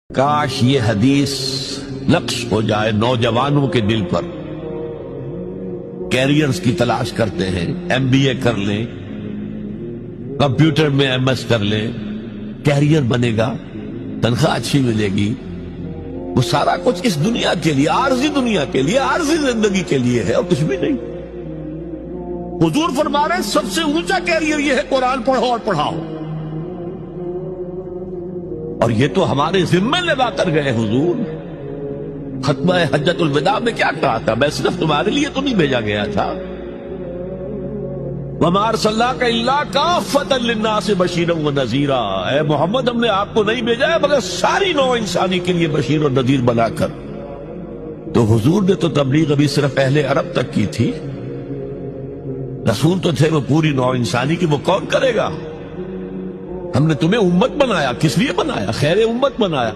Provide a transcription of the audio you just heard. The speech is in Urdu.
کاش یہ حدیث نقش ہو جائے نوجوانوں کے دل پر. کیریئرز کی تلاش کرتے ہیں، MBA کر لیں، کمپیوٹر میں MS کر لیں، کیریئر بنے گا، تنخواہ اچھی ملے گی. وہ سارا کچھ اس دنیا کے لیے، عارضی دنیا کے لیے، عارضی زندگی کے لیے ہے اور کچھ بھی نہیں. حضور فرما رہے ہیں سب سے اونچا کیریئر یہ ہے قرآن پڑھو اور پڑھاؤ. اور یہ تو ہمارے ذمہ لگا کر گئے حضور. ختمہ حجۃ الوداع میں کیا کہا تھا؟ میں صرف تمہارے لیے تو نہیں بھیجا گیا تھا. وَمَا أَرْسَلْنَاكَ إِلَّا كَافَّةً لِلنَّاسِ بَشِيرًا وَنَذِيرًا. اے محمد، ہم نے آپ کو نہیں بھیجا ہے مگر ساری نوع انسانی کے لیے بشیر اور نذیر بنا کر. تو حضور نے تو تبلیغ ابھی صرف اہل عرب تک کی تھی. رسول تو تھے وہ پوری نوع انسانی کی. وہ کون کرے گا؟ ہم نے تمہیں امت بنایا، کس لیے بنایا؟ خیر امت بنایا.